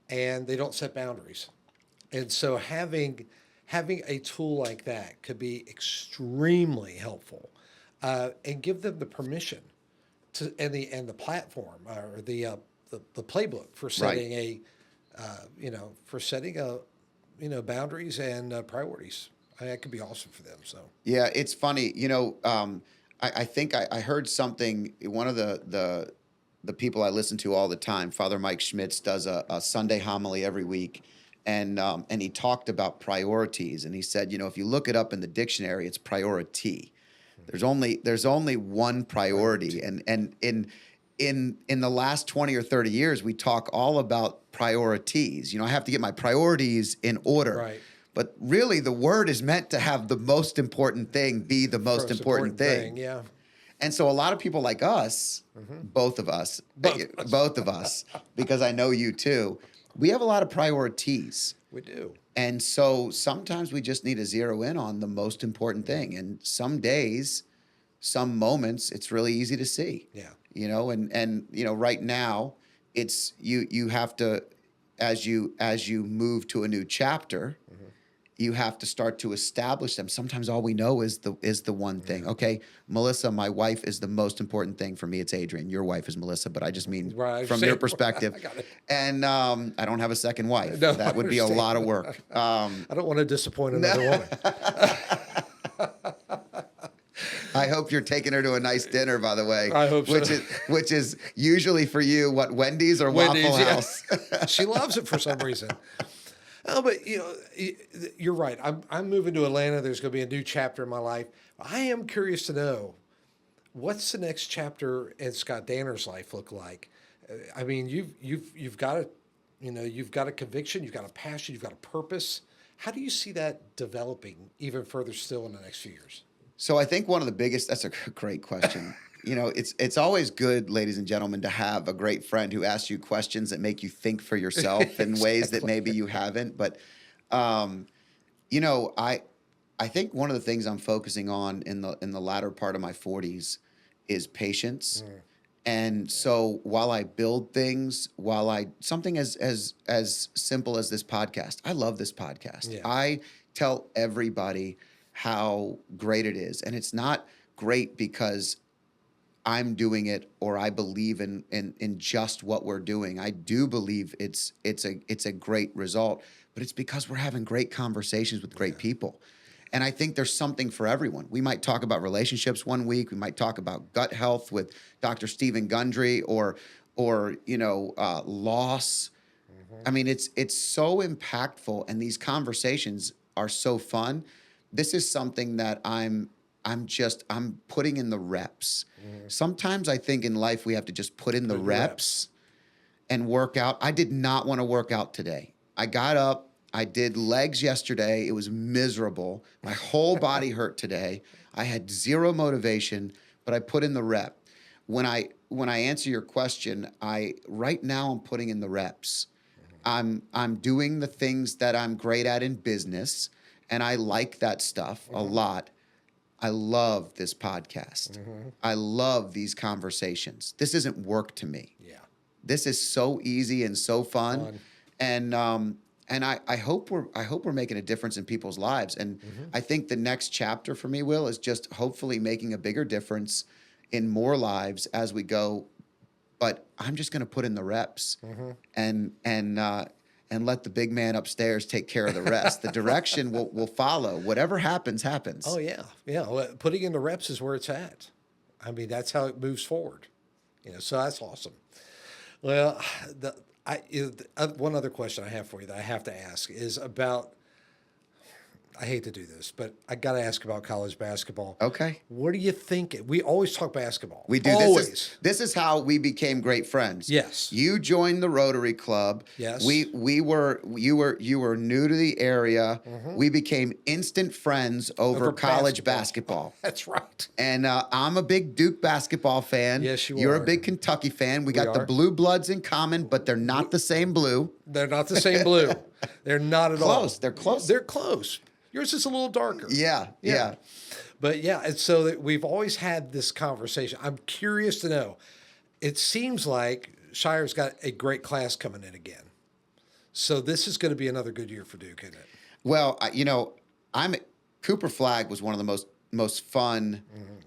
and they don't set boundaries. And so having a tool like that could be extremely helpful, and give them the permission to and the platform or the playbook for setting boundaries and priorities. That could be awesome for them. So Yeah, it's funny. I think I heard something. One of the people I listen to all the time, Father Mike Schmitz, does a Sunday homily every week, and he talked about priorities, and he said, if you look it up in the dictionary, it's priority. There's only one priority, and in the last 20 or 30 years, we talk all about priorities. I have to get my priorities in order. Right. But really, the word is meant to have the most important thing be the most important thing. Yeah. And so a lot of people like us, both of us, because I know you too, we have a lot of priorities. We do. And so sometimes we just need to zero in on the most important thing. And some days, some moments, it's really easy to see. Yeah. Right now, it's you have to, as you move to a new chapter, you have to start to establish them. Sometimes all we know is the one thing. Okay, Melissa, my wife is the most important thing for me. It's Adrian. Your wife is Melissa, but I just mean Right, I from your understand. perspective. I got it. And I don't have a second wife. No, That I would be a understand. lot of work. I don't want to disappoint another woman. I hope you're taking her to a nice dinner, by the way. I hope so. Which is usually for you, what, Wendy's or Wendy's, Waffle yeah. House? She loves it for some reason. Oh, but you're right. I'm moving to Atlanta. There's going to be a new chapter in my life. I am curious to know, what's the next chapter in Scott Danner's life look like? I mean, you've got a, you've got a conviction, you've got a passion, you've got a purpose. How do you see that developing even further still in the next few years? So I think one of the biggest, that's a great question. It's always good, ladies and gentlemen, to have a great friend who asks you questions that make you think for yourself in ways that maybe you haven't. But, I think one of the things I'm focusing on in the latter part of my 40s is patience. And so while I build things, something as simple as this podcast, I love this podcast. Yeah. I tell everybody how great it is. And it's not great because I'm doing it or I believe in just what we're doing. I do believe it's a great result, but it's because we're having great conversations with great people. And I think there's something for everyone. We might talk about relationships one week. We might talk about gut health with Dr. Stephen Gundry or loss. I mean, it's so impactful, and these conversations are so fun. This is something that I'm putting in the reps. Sometimes I think in life we have to just put in the reps and work out. I did not want to work out today. I got up, I did legs yesterday. It was miserable. My whole body hurt today. I had zero motivation, but I put in the rep. When I answer your question, right now I'm putting in the reps. I'm doing the things that I'm great at in business, and I like that stuff a lot. I love this podcast. I love these conversations. This isn't work to me. Yeah. This is so easy and so fun. And I hope we're making a difference in people's lives. And I think the next chapter for me, Will, is just hopefully making a bigger difference in more lives as we go. But I'm just going to put in the reps and let the big man upstairs take care of the rest. The direction will follow. Whatever happens, happens. Oh, yeah. Yeah. Well, putting in the reps is where it's at. I mean, that's how it moves forward. So that's awesome. Well, one other question I have for you that I have to ask is about, I hate to do this, but I got to ask about college basketball. Okay. What do you think? We always talk basketball. We do. Always. This is how we became great friends. Yes. You joined the Rotary Club. Yes. You were new to the area. We became instant friends over college basketball. That's right. And I'm a big Duke basketball fan. Yes, you You're are. a big Kentucky fan. We got the are. blue bloods in common, but they're not the same blue. They're not the same blue. They're not at all. Close. They're close. They're close. Yours is a little darker. Yeah. But yeah, and so that we've always had this conversation. I'm curious to know. It seems like Shire's got a great class coming in again. So this is going to be another good year for Duke, isn't it? Well, Cooper Flagg was one of the most fun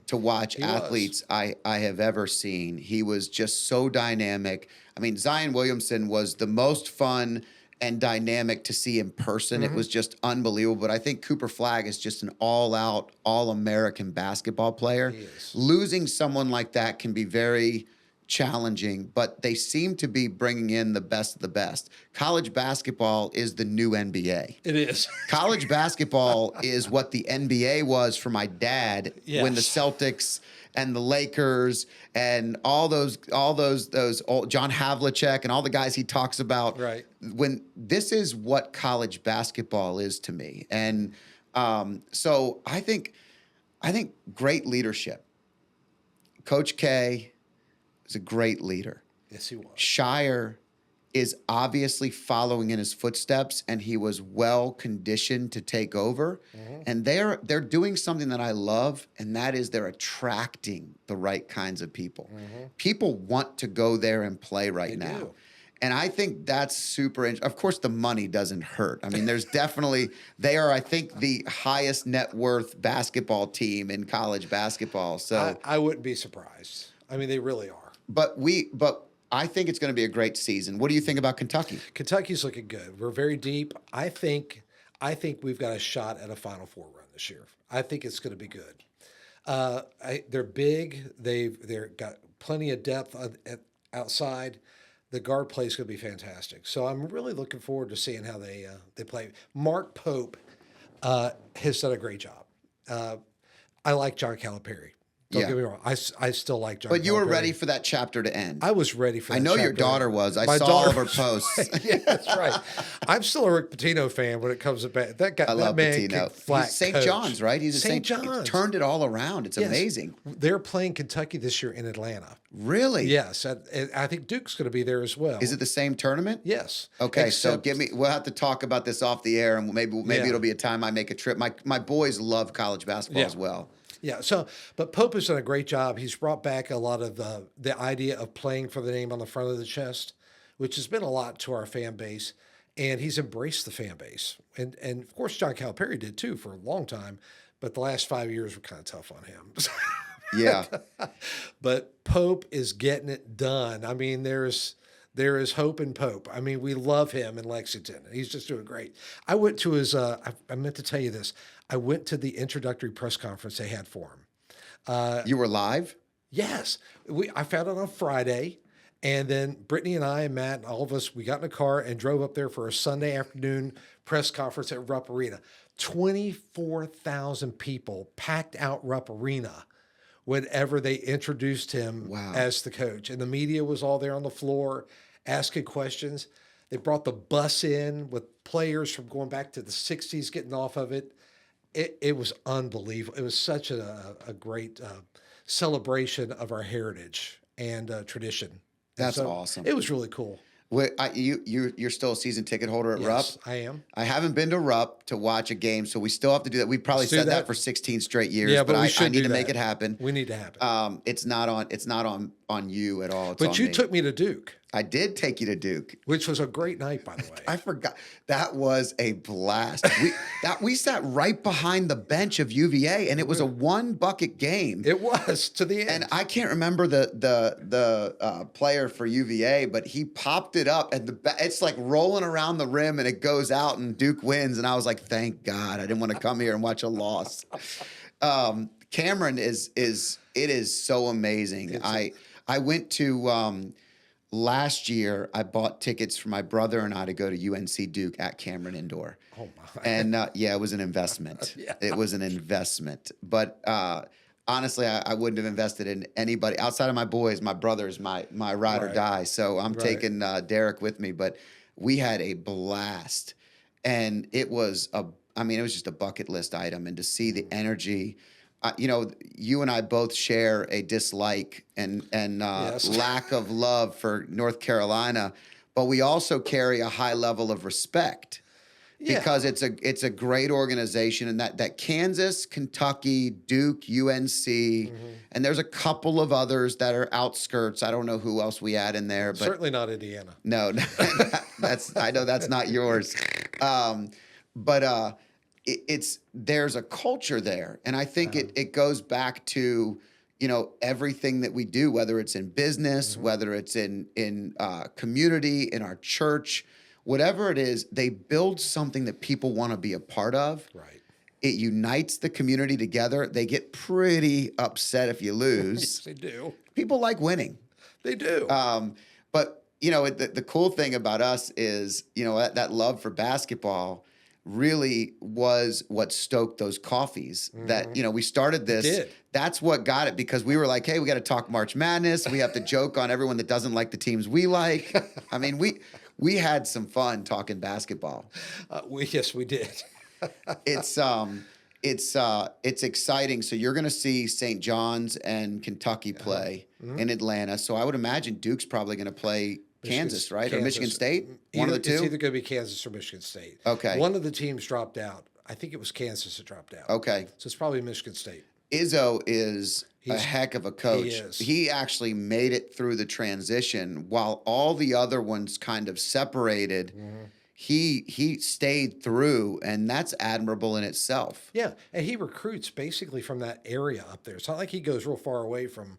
to watch athletes I have ever seen. He was just so dynamic. I mean, Zion Williamson was the most fun and dynamic to see in person. It was just unbelievable. But I think Cooper Flagg is just an all-out, all-American basketball player. He is. Losing someone like that can be very challenging, but they seem to be bringing in the best of the best. College basketball is the new NBA. It is. College basketball is what the NBA was for my dad when the Celtics and the Lakers and all those old John Havlicek and all the guys he talks about. Right. When this is what college basketball is to me. And so I think great leadership. Coach K is a great leader. Yes, he was. Shire is obviously following in his footsteps, and he was well conditioned to take over. And they're doing something that I love, and that is they're attracting the right kinds of people. People want to go there and play right now. do. And I think that's super interesting. Of course, the money doesn't hurt. I mean, there's definitely, they are, I think, the highest net worth basketball team in college basketball. So, I wouldn't be surprised. I mean, they really are. but I think it's going to be a great season. What do you think about Kentucky? Kentucky's looking good. We're very deep. I think we've got a shot at a Final Four run this year. I think it's going to be good. They're big. They've got plenty of depth outside. The guard play is going to be fantastic. So I'm really looking forward to seeing how they play. Mark Pope has done a great job. I like John Calipari. Don't Yeah. get me wrong. I still like John. But you were Calipari. ready for that chapter to end. I was ready for that. I know your chapter. daughter was. I My saw all of daughter her was posts. yeah, that's right. I'm still a Rick Pitino fan when it comes to that guy. I that love man Pitino. can flat He's St. coach. John's, right? He's a St. St. John's. Turned it all around. It's Yes. amazing. They're playing Kentucky this year in Atlanta. Really? Yes, I think Duke's going to be there as well. Is it the same tournament? Yes. Okay, so Except- we'll have to talk about this off the air, and maybe Yeah. it'll be a time I make a trip. My boys love college basketball Yeah. as well. Yeah. So, but Pope has done a great job. He's brought back a lot of the idea of playing for the name on the front of the chest, which has been a lot to our fan base, and he's embraced the fan base. And of course, John Calipari did too for a long time, but the last 5 years were kind of tough on him. Yeah. But Pope is getting it done. I mean, there is hope in Pope. I mean, we love him in Lexington. He's just doing great. I went to his. I meant to tell you this. I went to the introductory press conference they had for him. You were live? Yes, I found it on Friday, and then Brittany and I and Matt and all of us, we got in a car and drove up there for a Sunday afternoon press conference at Rupp Arena. 24,000 people packed out Rupp Arena whenever they introduced him Wow. as the coach, and the media was all there on the floor asking questions. They brought the bus in with players from going back to the 60s getting off of it. It was unbelievable. It was such a great celebration of our heritage and tradition. And That's so awesome. It was really cool. Wait, you're still a season ticket holder at Yes, Rupp? I am. I haven't been to Rupp to watch a game, so we still have to do that. We probably Let's do said that that. for 16 straight years, Yeah, but but we I should need do to make that. it happen. We need to have it. It's not on you at all. It's But on you me. took me to Duke, I did take you to Duke. which was a great night, by the way. I forgot. That was a blast. We sat right behind the bench of UVA, and it was a one bucket game. It was to the end. And I can't remember the player for UVA, but he popped it up, and it's like rolling around the rim, and it goes out, and Duke wins. And I was like, thank God, I didn't want to come here and watch a loss. Cameron is so amazing. I went to last year. I bought tickets for my brother and I to go to UNC Duke at Cameron Indoor. Oh my! And yeah, it was an investment. Yeah. It was an investment. But honestly, I wouldn't have invested in anybody outside of my boys. My brother is my ride or Right. die. So I'm Right. taking Derek with me. But we had a blast, and it was just a bucket list item. And to see the energy, you and I both share a dislike and Yes. lack of love for North Carolina, but we also carry a high level of respect. Yeah. Because it's a great organization, and that Kansas, Kentucky, Duke, UNC, and there's a couple of others that are outskirts. I don't know who else we add in there, but Certainly not Indiana. no, I know that's not yours. But there's a culture there, and I think it goes back to everything that we do, whether it's in business, whether it's in community, in our church. Whatever it is, they build something that people want to be a part of. Right. It unites the community together. They get pretty upset if you Yes, lose. they do. People like winning. They do. But the cool thing about us is, that love for basketball really was what stoked those coffees that, we started this. Did. That's what got it, because we were like, hey, we got to talk March Madness. We have to joke on everyone that doesn't like the teams we like. I mean, we had some fun talking basketball. Yes, we did. It's exciting. So you're going to see St. John's and Kentucky play in Atlanta. So I would imagine Duke's probably going to play Kansas, right? Or Michigan Kansas. State? One of the two? It's either going to be Kansas or Michigan State. Okay. One of the teams dropped out. I think it was Kansas that dropped out. Okay. So it's probably Michigan State. Izzo is a He's heck of a he coach. is. He actually made it through the transition while all the other ones kind of separated. Mhm. He stayed through, and that's admirable in itself. Yeah, and he recruits basically from that area up there. It's not like he goes real far away from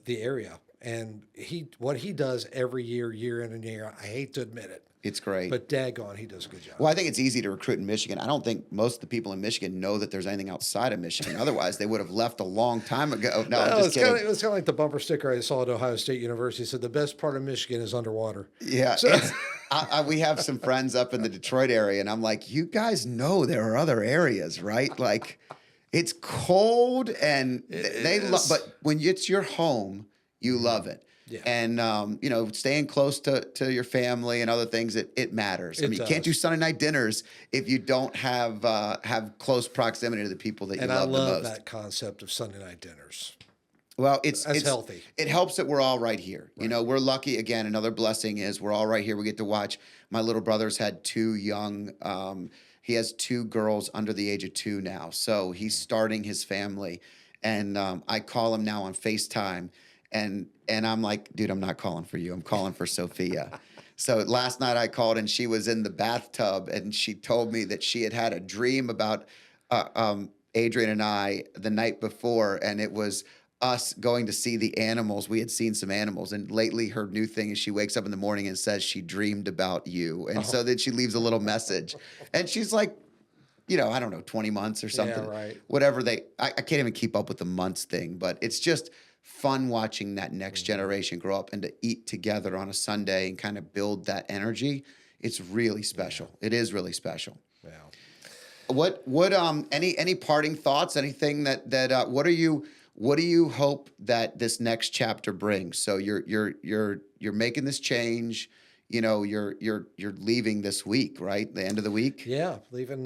the area. And what he does every year, year in and year out, I hate to admit it, It's great. but daggone, he does a good Well, job. I think it's easy to recruit in Michigan. I don't think most of the people in Michigan know that there's anything outside of Michigan. Otherwise, they would have left a long time ago. No, I'm Well, just kidding. it was kind of like the bumper sticker I saw at Ohio State University. It said the best part of Michigan is underwater. Yeah, So it's. We have some friends up in the Detroit area, and I'm like, you guys know there are other areas, right? Like, it's cold, and it they love. is. But when it's your home, you love it. Yeah, And staying close to your family and other things, it matters. I it mean, you can't do does. Sunday night dinners if you don't have close proximity to the people that you And I love the love most. that concept of Sunday night dinners. Well, That's healthy. it helps that we're all right here. You Right. know, we're lucky. Again, another blessing is we're all right here. We get to watch. My little brother's had two young. He has two girls under the age of 2 now, so he's starting his family. And I call him now on FaceTime, and I'm like, dude, I'm not calling for you. I'm calling for Sophia. So last night I called, and she was in the bathtub, and she told me that she had had a dream about Adrian and I the night before, and it was us going to see the animals. We had seen some animals, and lately her new thing is she wakes up in the morning and says she dreamed about you, and so then she leaves a little message, and she's like, I don't know, 20 months or Yeah, something, right. whatever I can't even keep up with the months thing, but it's just fun watching that next generation grow up and to eat together on a Sunday and kind of build that energy. It's really special. It is really special. Yeah. Any parting thoughts? Anything that what do you hope that this next chapter brings? So you're making this change. You're leaving this week, right? The end of the week. Yeah, leaving.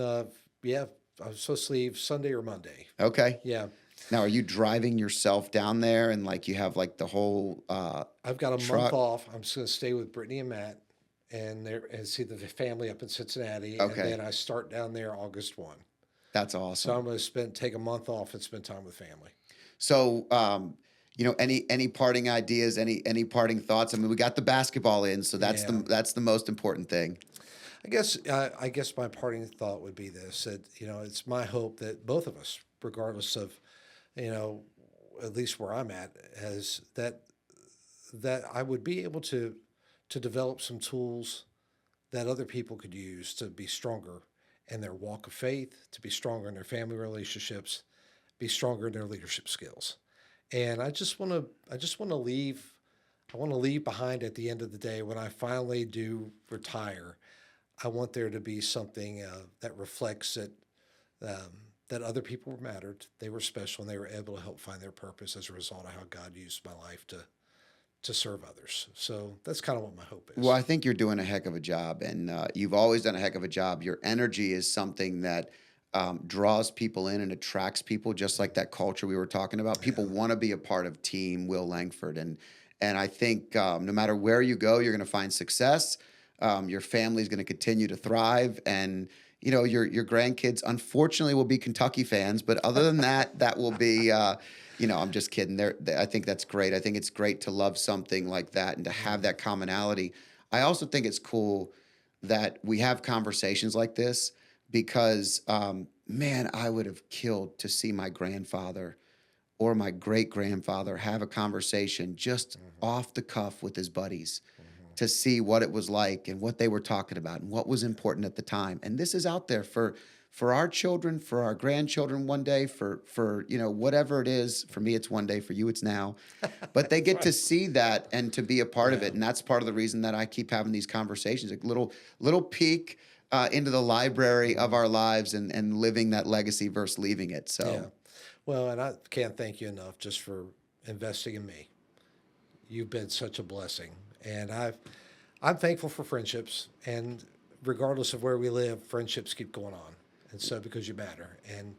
Yeah, I was supposed to leave Sunday or Monday. Okay. Yeah, Now, are you driving yourself down there and like you have like the whole I've got a month truck? off. I'm just going to stay with Brittany and Matt, and see the family up in Cincinnati, and Okay, then I start down there August 1. that's So awesome. I'm going to take a month off and spend time with family. So, any parting ideas, any parting thoughts? I mean, we got the basketball in, so Yeah, that's the most important thing. I guess my parting thought would be this: that it's my hope that both of us, regardless of you know, at least where I'm at, is that I would be able to develop some tools that other people could use to be stronger in their walk of faith, to be stronger in their family relationships, be stronger in their leadership skills. And I just want to leave I want to leave behind at the end of the day when I finally do retire. I want there to be something that reflects that other people were mattered, they were special, and they were able to help find their purpose as a result of how God used my life to serve others. So that's kind of what my hope Well, is. I think you're doing a heck of a job, and you've always done a heck of a job. Your energy is something that draws people in and attracts people, just like that culture we were talking about. People Yeah, want to be a part of Team Will Langford, and I think no matter where you go, you're going to find success. Your family's going to continue to thrive, and your grandkids, unfortunately, will be Kentucky fans, but other than that, that will be. I'm just kidding. I think that's great. I think it's great to love something like that and to have that commonality. I also think it's cool that we have conversations like this because, man, I would have killed to see my grandfather or my great grandfather have a conversation just hmm off the cuff with his buddies hmm to see what it was like and what they were talking about and what was important at the time. And this is out there for our children, for our grandchildren one day, for whatever it is. For me, it's one day. For you, it's now. But they That's get to right. see that and to be a part of Yeah, it, and that's part of the reason that I keep having these conversations, like little peek into the library of hmm our lives and living that legacy versus leaving it. yeah. So, Well, and I can't thank you enough just for investing in me. You've been such a blessing, and I'm thankful for friendships, and regardless of where we live, friendships keep going on, and so because you matter, and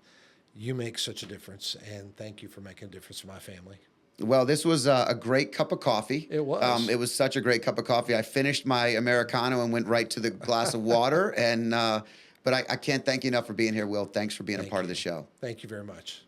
you make such a difference, and thank you for making a difference in my family. well, this was a great cup of coffee. It was. It was such a great cup of coffee. I finished my Americano and went right to the glass of water. And but I can't thank you enough for being here, Will. Thanks for being a Thank part of the you. show. Thank you very much.